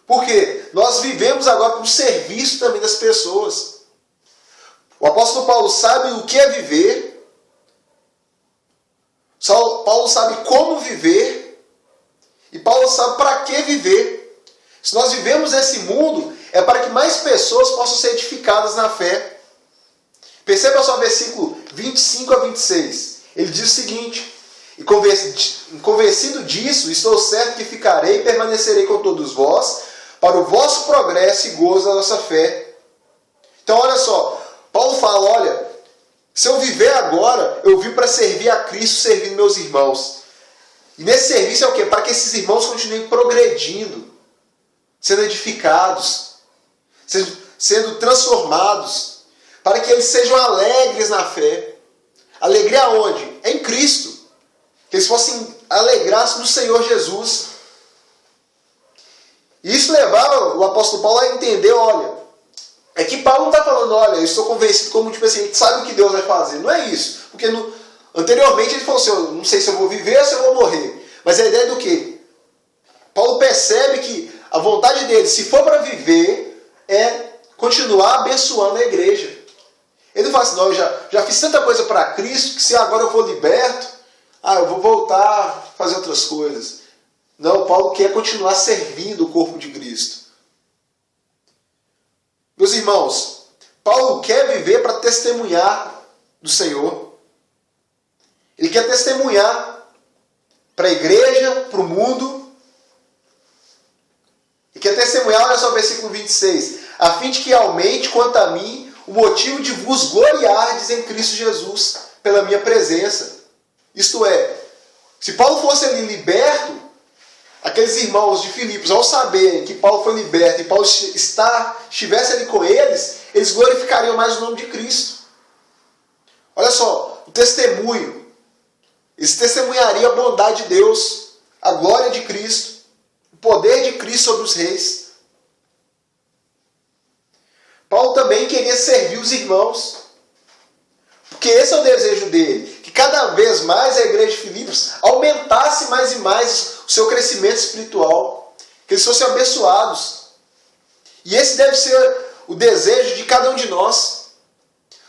Porque nós vivemos agora para o serviço também das pessoas. O apóstolo Paulo sabe o que é viver. Paulo sabe como viver. E Paulo sabe para que viver. Se nós vivemos nesse mundo, é para que mais pessoas possam ser edificadas na fé. Perceba só o versículo 25 a 26. Ele diz o seguinte: e convencido disso, estou certo que ficarei e permanecerei com todos vós, para o vosso progresso e gozo da nossa fé. Então olha só, Paulo fala, olha, se eu viver agora, eu vim para servir a Cristo, servindo meus irmãos. E nesse serviço é o quê? Para que esses irmãos continuem progredindo, sendo edificados, sendo transformados, para que eles sejam alegres na fé. Alegria aonde? É em Cristo. Que eles fossem alegrar-se no Senhor Jesus. E isso levava o apóstolo Paulo a entender, olha, é que Paulo não está falando, olha, eu estou convencido como, tipo assim, a gente sabe o que Deus vai fazer. Não é isso. Porque anteriormente ele falou assim, eu não sei se eu vou viver ou se eu vou morrer. Mas a ideia é do quê? Paulo percebe que a vontade dele, se for para viver, é continuar abençoando a igreja. Ele não fala assim, não, eu já fiz tanta coisa para Cristo, que se agora eu for liberto, eu vou voltar a fazer outras coisas. Não, Paulo quer continuar servindo o corpo de Cristo. Meus irmãos, Paulo quer viver para testemunhar do Senhor. Ele quer testemunhar para a igreja, para o mundo. Ele quer testemunhar, olha só o versículo 26. A fim de que aumente quanto a mim o motivo de vos gloriardes em Cristo Jesus, pela minha presença. Isto é, se Paulo fosse ali liberto, aqueles irmãos de Filipos, ao saberem que Paulo foi liberto e Paulo estivesse ali com eles, eles glorificariam mais o nome de Cristo. Olha só, o testemunho. Eles testemunhariam a bondade de Deus, a glória de Cristo, o poder de Cristo sobre os reis. Paulo também queria servir os irmãos, porque esse é o desejo dele, que cada vez mais a igreja de Filipos aumentasse mais e mais o seu crescimento espiritual, que eles fossem abençoados. E esse deve ser o desejo de cada um de nós.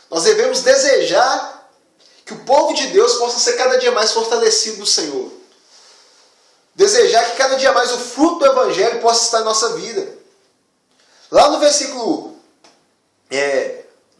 Nós devemos desejar que o povo de Deus possa ser cada dia mais fortalecido no Senhor. Desejar que cada dia mais o fruto do Evangelho possa estar em nossa vida. Lá no versículo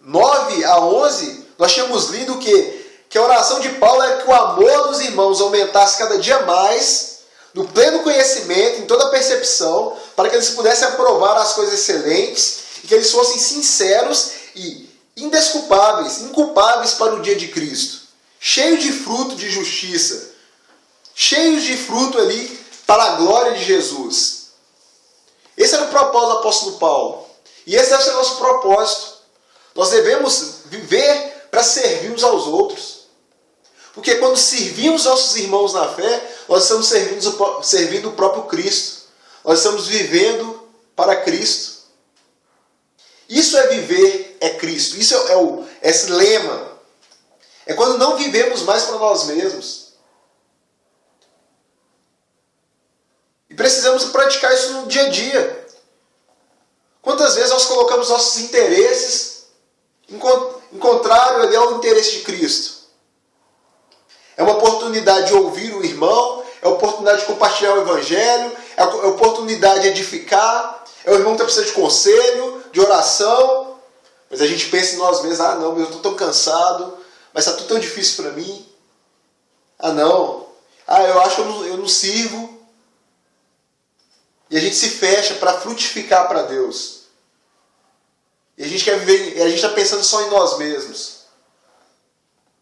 9 a 11, nós tínhamos lido que a oração de Paulo é que o amor dos irmãos aumentasse cada dia mais, no pleno conhecimento, em toda a percepção, para que eles pudessem aprovar as coisas excelentes, e que eles fossem sinceros e indesculpáveis, inculpáveis para o dia de Cristo, cheios de fruto de justiça, cheios de fruto ali para a glória de Jesus. Esse era o propósito do apóstolo Paulo. E esse deve ser o nosso propósito. Nós devemos viver para servir uns aos outros. Porque quando servimos nossos irmãos na fé, nós estamos servindo o próprio Cristo. Nós estamos vivendo para Cristo. Isso é viver, é Cristo. Isso é esse lema. É quando não vivemos mais para nós mesmos. dia a dia. Quantas vezes nós colocamos nossos interesses em contrário ali ao interesse de Cristo? É uma oportunidade de ouvir o irmão, é a oportunidade de compartilhar o evangelho, é a oportunidade de edificar, é o irmão que precisa de conselho, de oração, mas a gente pensa em nós mesmos, não, eu estou tão cansado, mas está tudo tão difícil para mim. Não, eu acho que eu não sirvo. E a gente se fecha para frutificar para Deus. E a gente quer viver, a gente está pensando só em nós mesmos.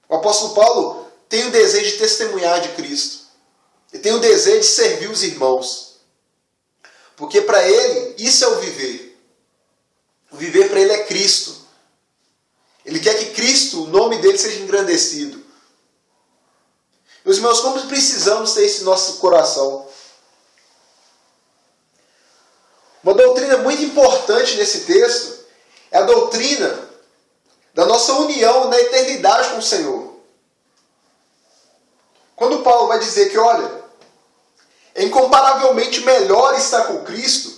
O apóstolo Paulo tem o desejo de testemunhar de Cristo. Ele tem o desejo de servir os irmãos. Porque para ele, isso é o viver. O viver para ele é Cristo. Ele quer que Cristo, o nome dele, seja engrandecido. Meus irmãos, como precisamos ter isso em nosso coração? Uma doutrina muito importante nesse texto é a doutrina da nossa união na eternidade com o Senhor. Quando Paulo vai dizer que, olha, é incomparavelmente melhor estar com Cristo,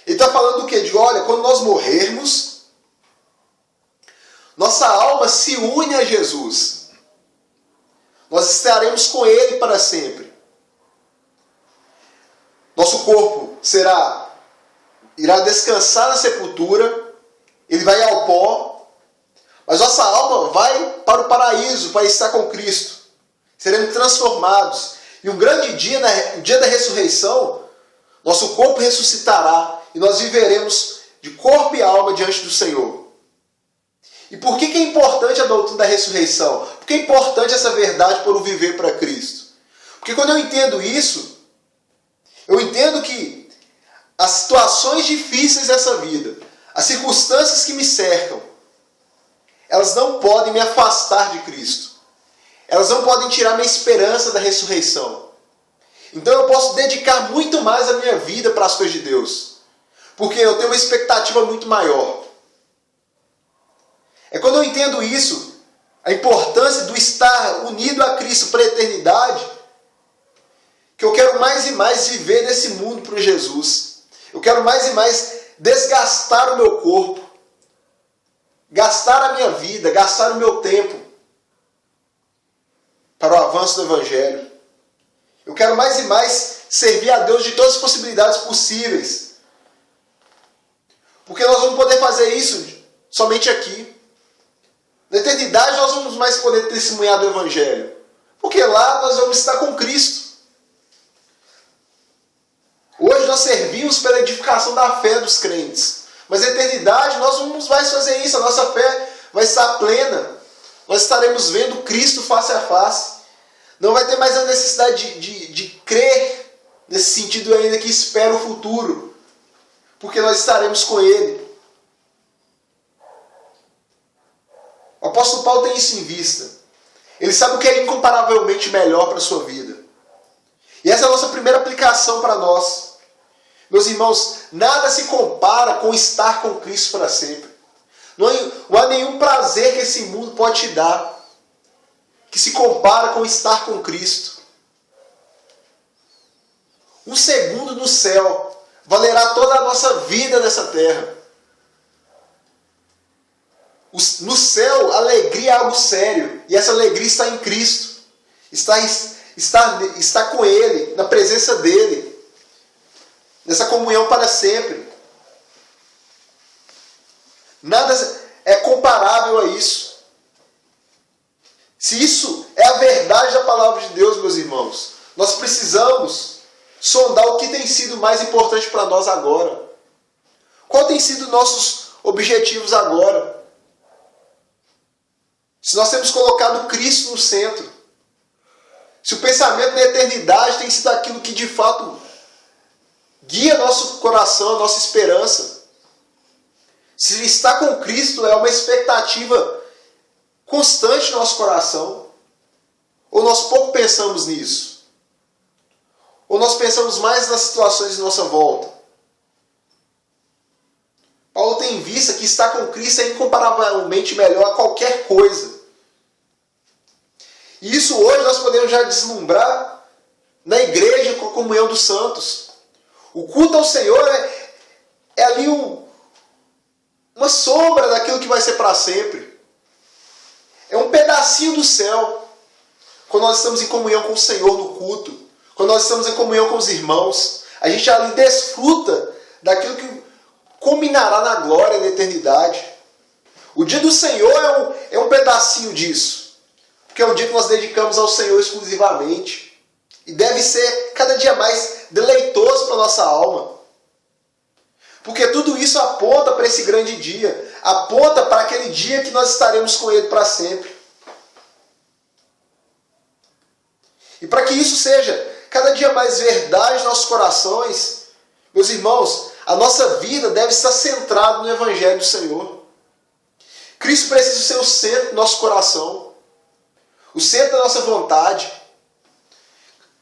ele está falando do quê? De, olha, quando nós morrermos, nossa alma se une a Jesus. Nós estaremos com Ele para sempre. Nosso corpo irá descansar na sepultura, ele vai ao pó, mas nossa alma vai para o paraíso, para estar com Cristo. Seremos transformados. E um grande dia, no dia da ressurreição, nosso corpo ressuscitará e nós viveremos de corpo e alma diante do Senhor. E por que é importante a doutrina da ressurreição? Por que é importante essa verdade para o viver para Cristo? Porque quando eu entendo isso, eu entendo que as situações difíceis dessa vida, as circunstâncias que me cercam, elas não podem me afastar de Cristo. Elas não podem tirar minha esperança da ressurreição. Então eu posso dedicar muito mais a minha vida para as coisas de Deus. Porque eu tenho uma expectativa muito maior. É quando eu entendo isso, a importância do estar unido a Cristo para a eternidade, que eu quero mais e mais viver nesse mundo para Jesus. Eu quero mais e mais desgastar o meu corpo, gastar a minha vida, gastar o meu tempo para o avanço do Evangelho. Eu quero mais e mais servir a Deus de todas as possibilidades possíveis. Porque nós vamos poder fazer isso somente aqui. Na eternidade nós vamos mais poder testemunhar do Evangelho. Porque lá nós vamos estar com Cristo. Hoje nós servimos pela edificação da fé dos crentes. Mas na eternidade nós vamos mais fazer isso. A nossa fé vai estar plena. Nós estaremos vendo Cristo face a face. Não vai ter mais a necessidade de crer nesse sentido ainda que espera o futuro. Porque nós estaremos com Ele. O apóstolo Paulo tem isso em vista. Ele sabe o que é incomparavelmente melhor para a sua vida. E essa é a nossa primeira aplicação para nós. Meus irmãos, nada se compara com estar com Cristo para sempre. Não há nenhum prazer que esse mundo pode te dar que se compara com estar com Cristo. Um segundo no céu valerá toda a nossa vida nessa terra. No céu, a alegria é algo sério. E essa alegria está em Cristo. Está com Ele, na presença dEle. Nessa comunhão para sempre. Nada é comparável a isso. Se isso é a verdade da palavra de Deus, meus irmãos, nós precisamos sondar o que tem sido mais importante para nós agora. Qual tem sido nossos objetivos agora? Se nós temos colocado Cristo no centro, se o pensamento na eternidade tem sido aquilo que de fato guia nosso coração, nossa esperança, se estar com Cristo é uma expectativa constante no nosso coração, ou nós pouco pensamos nisso? Ou nós pensamos mais nas situações de nossa volta? Paulo tem em vista que estar com Cristo é incomparavelmente melhor a qualquer coisa. E isso hoje nós podemos já deslumbrar na igreja com a comunhão dos santos. O culto ao Senhor é ali uma sombra daquilo que vai ser para sempre. É um pedacinho do céu. Quando nós estamos em comunhão com o Senhor no culto, quando nós estamos em comunhão com os irmãos, a gente ali desfruta daquilo que culminará na glória da eternidade. O dia do Senhor é um pedacinho disso, porque é um dia que nós dedicamos ao Senhor exclusivamente. E deve ser cada dia mais deleitoso para a nossa alma. Porque tudo isso aponta para esse grande dia. Aponta para aquele dia que nós estaremos com Ele para sempre. E para que isso seja cada dia mais verdade nos nossos corações, meus irmãos, a nossa vida deve estar centrada no Evangelho do Senhor. Cristo precisa ser o centro do nosso coração, o centro da nossa vontade.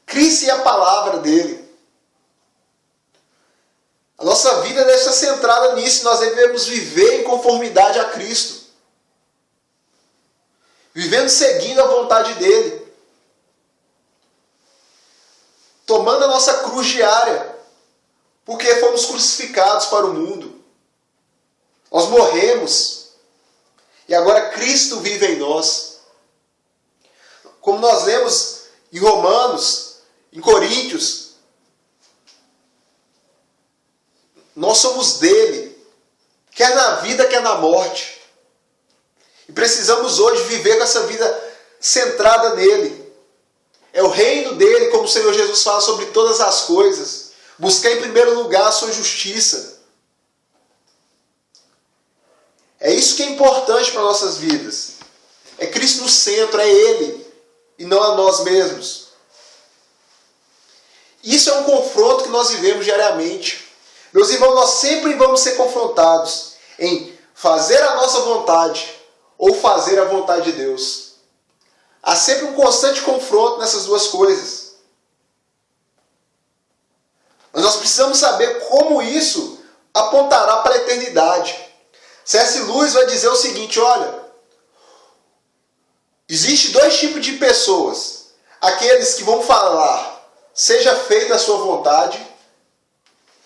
Cristo e a palavra dele. A nossa vida deve estar centrada nisso. Nós devemos viver em conformidade a Cristo. Vivendo seguindo a vontade dele. Tomando a nossa cruz diária. Porque fomos crucificados para o mundo. Nós morremos. E agora Cristo vive em nós. Como nós lemos em Romanos, em Coríntios, nós somos dele, quer na vida, quer na morte. E precisamos hoje viver com essa vida centrada nele. É o reino dele, como o Senhor Jesus fala sobre todas as coisas. Buscar em primeiro lugar a sua justiça. É isso que é importante para nossas vidas. É Cristo no centro, é Ele, e não a nós mesmos. Isso é um confronto que nós vivemos diariamente. Meus irmãos, nós sempre vamos ser confrontados em fazer a nossa vontade ou fazer a vontade de Deus. Há sempre um constante confronto nessas duas coisas. Mas nós precisamos saber como isso apontará para a eternidade. C.S. Lewis vai dizer o seguinte, olha, existe dois tipos de pessoas. Aqueles que vão falar, seja feita a sua vontade,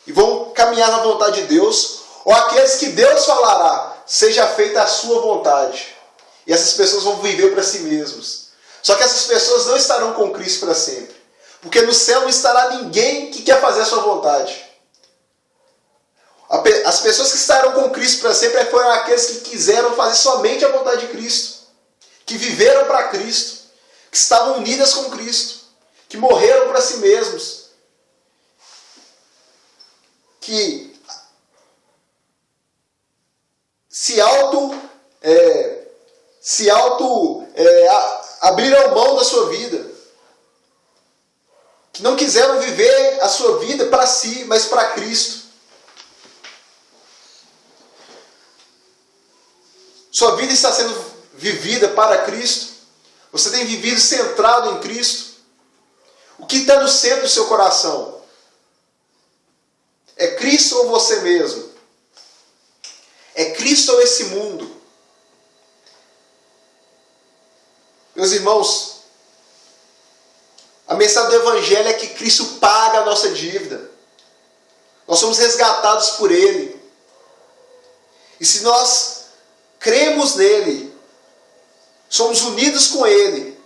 e vão caminhar na vontade de Deus, ou aqueles que Deus falará, seja feita a sua vontade. E essas pessoas vão viver para si mesmos. Só que essas pessoas não estarão com Cristo para sempre. Porque no céu não estará ninguém que quer fazer a sua vontade. As pessoas que estarão com Cristo para sempre foram aqueles que quiseram fazer somente a vontade de Cristo. Que viveram para Cristo. Que estavam unidas com Cristo. Que morreram para si mesmos. Que abriram mão da sua vida. Que não quiseram viver a sua vida para si, mas para Cristo. Sua vida está sendo vivida para Cristo? Você tem vivido centrado em Cristo? O que está no centro do seu coração? É Cristo ou você mesmo? É Cristo ou esse mundo? Meus irmãos, a mensagem do Evangelho é que Cristo paga a nossa dívida. Nós somos resgatados por Ele. E se nós cremos nele, somos unidos com Ele,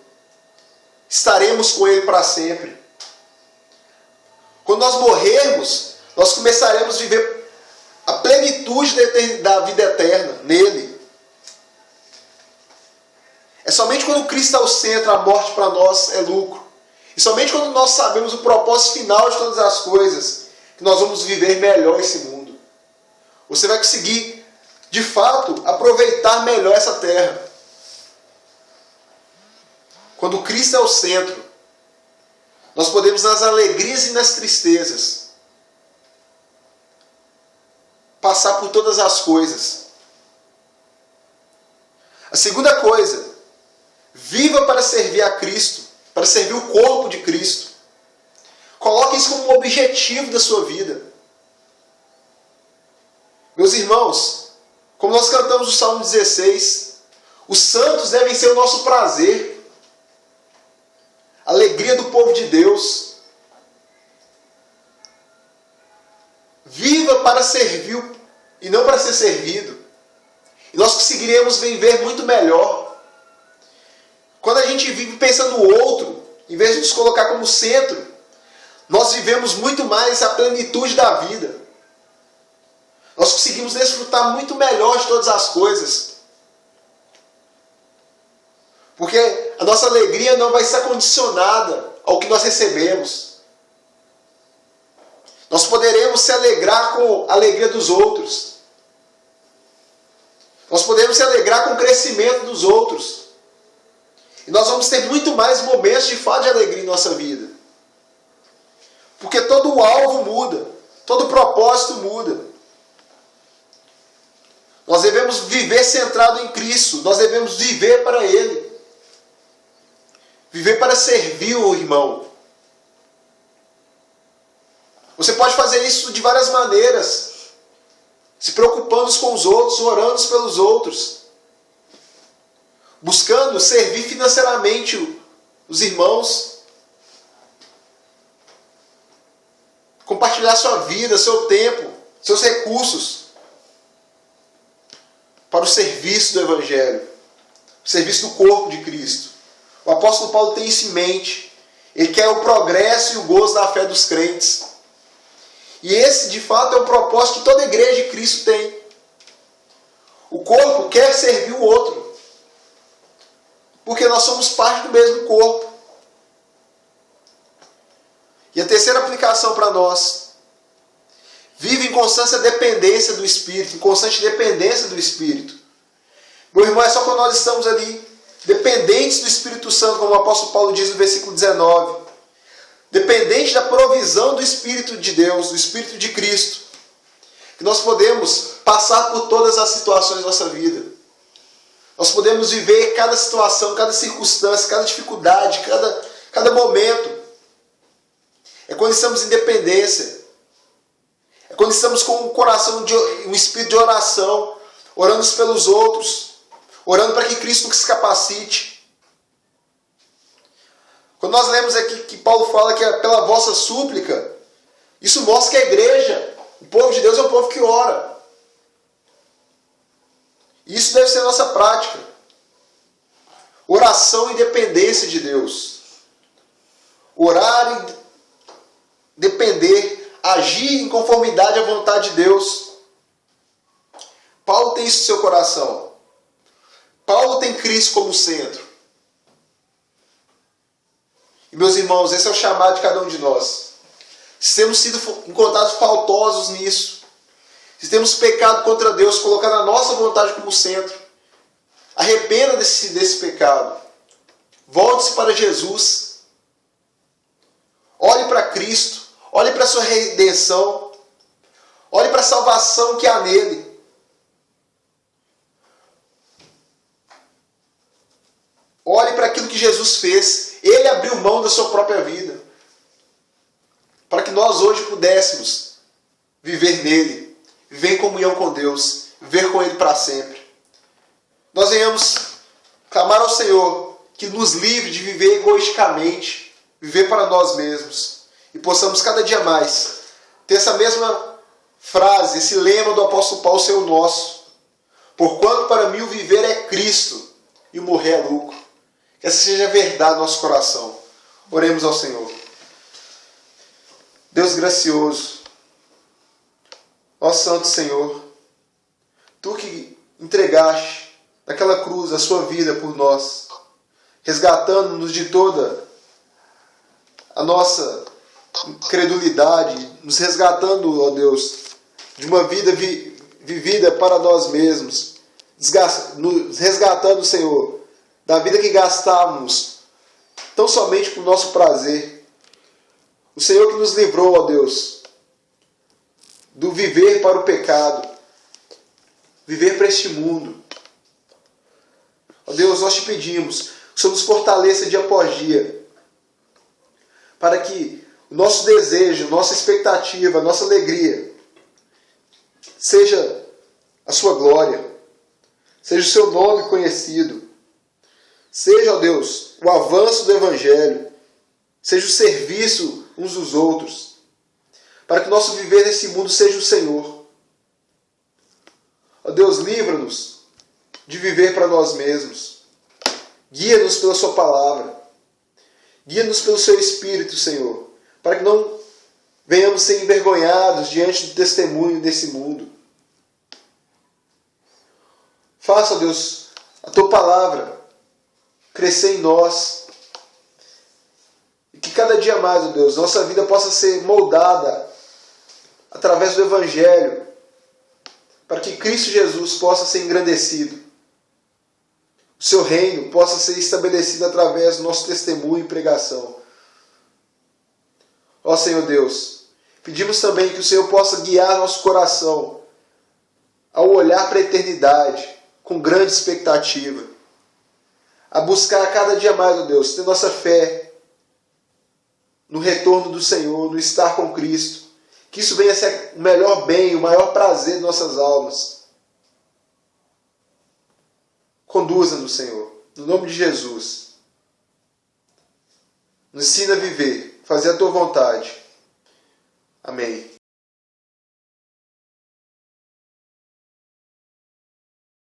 estaremos com Ele para sempre. Quando nós morrermos, nós começaremos a viver a plenitude da vida eterna nele. É somente quando Cristo está ao centro, a morte para nós é lucro. E somente quando nós sabemos o propósito final de todas as coisas, que nós vamos viver melhor esse mundo. Você vai conseguir, de fato, aproveitar melhor essa terra. Quando Cristo é o centro, nós podemos, nas alegrias e nas tristezas, passar por todas as coisas. A segunda coisa, viva para servir a Cristo, para servir o corpo de Cristo. Coloque isso como um objetivo da sua vida. Meus irmãos, como nós cantamos o Salmo 16, os santos devem ser o nosso prazer, a alegria do povo de Deus. para servir e não para ser servido. E nós conseguiremos viver muito melhor. Quando a gente vive pensando no outro, em vez de nos colocar como centro, nós vivemos muito mais a plenitude da vida. Nós conseguimos desfrutar muito melhor de todas as coisas. Porque a nossa alegria não vai estar condicionada ao que nós recebemos. Nós poderemos se alegrar com a alegria dos outros. Nós podemos se alegrar com o crescimento dos outros. E nós vamos ter muito mais momentos de fato de alegria em nossa vida. Porque todo o alvo muda. Todo o propósito muda. Nós devemos viver centrado em Cristo. Nós devemos viver para Ele. Viver para servir o irmão. Você pode fazer isso de várias maneiras. Se preocupando com os outros, orando pelos outros. Buscando servir financeiramente os irmãos. Compartilhar sua vida, seu tempo, seus recursos. Para o serviço do Evangelho. O serviço do corpo de Cristo. O apóstolo Paulo tem isso em mente. Ele quer o progresso e o gozo da fé dos crentes. E esse, de fato, é o propósito que toda igreja de Cristo tem. O corpo quer servir o outro. Porque nós somos parte do mesmo corpo. E a terceira aplicação para nós. Vive em constante dependência do Espírito. Em constante dependência do Espírito. Meu irmão, é só quando nós estamos ali dependentes do Espírito Santo, como o apóstolo Paulo diz no versículo 19. Dependente da provisão do Espírito de Deus, do Espírito de Cristo, que nós podemos passar por todas as situações da nossa vida. Nós podemos viver cada situação, cada circunstância, cada dificuldade, cada momento. É quando estamos em dependência. É quando estamos com um coração, um espírito de oração, orando pelos outros, orando para que Cristo nos capacite. Quando nós lemos aqui que Paulo fala que é pela vossa súplica, isso mostra que a igreja, o povo de Deus é um povo que ora. E isso deve ser a nossa prática. Oração e dependência de Deus. Orar e depender, agir em conformidade à vontade de Deus. Paulo tem isso no seu coração. Paulo tem Cristo como centro. E meus irmãos, esse é o chamado de cada um de nós. Se temos sido encontrados faltosos nisso, se temos pecado contra Deus, colocando a nossa vontade como centro, arrependa desse pecado. Volte-se para Jesus. Olhe para Cristo. Olhe para a sua redenção. Olhe para a salvação que há nele. Olhe para aquilo que Jesus fez. Ele abriu mão da sua própria vida. Para que nós hoje pudéssemos viver nele. Viver em comunhão com Deus. Viver com Ele para sempre. Nós venhamos clamar ao Senhor que nos livre de viver egoisticamente. Viver para nós mesmos. E possamos cada dia mais ter essa mesma frase, esse lema do apóstolo Paulo ser o nosso. Porquanto para mim o viver é Cristo e o morrer é lucro. Que essa seja a verdade do nosso coração. Oremos ao Senhor. Deus gracioso, ó Santo Senhor, Tu que entregaste naquela cruz a sua vida por nós, resgatando-nos de toda a nossa incredulidade, nos resgatando, ó Deus, de uma vida vivida para nós mesmos, nos resgatando, Senhor, da vida que gastávamos tão somente por nosso prazer. O Senhor que nos livrou, ó Deus, do viver para o pecado, viver para este mundo. Ó Deus, nós te pedimos que o Senhor nos fortaleça dia após dia, para que o nosso desejo, nossa expectativa, nossa alegria seja a sua glória, seja o seu nome conhecido, seja, ó Deus, o avanço do Evangelho, seja o serviço uns dos outros, para que o nosso viver nesse mundo seja o Senhor. Ó Deus, livra-nos de viver para nós mesmos. Guia-nos pela sua palavra. Guia-nos pelo seu Espírito, Senhor, para que não venhamos ser envergonhados diante do testemunho desse mundo. Faça, ó Deus, a tua palavra crescer em nós. E que cada dia mais, ó Deus, nossa vida possa ser moldada através do Evangelho, para que Cristo Jesus possa ser engrandecido. O seu reino possa ser estabelecido através do nosso testemunho e pregação. Ó Senhor Deus, pedimos também que o Senhor possa guiar nosso coração ao olhar para a eternidade com grande expectativa, a buscar cada dia mais, ó Deus, ter nossa fé no retorno do Senhor, no estar com Cristo, que isso venha a ser o melhor bem, o maior prazer de nossas almas. Conduza-nos, Senhor, no nome de Jesus. Nos ensina a viver, fazer a tua vontade. Amém.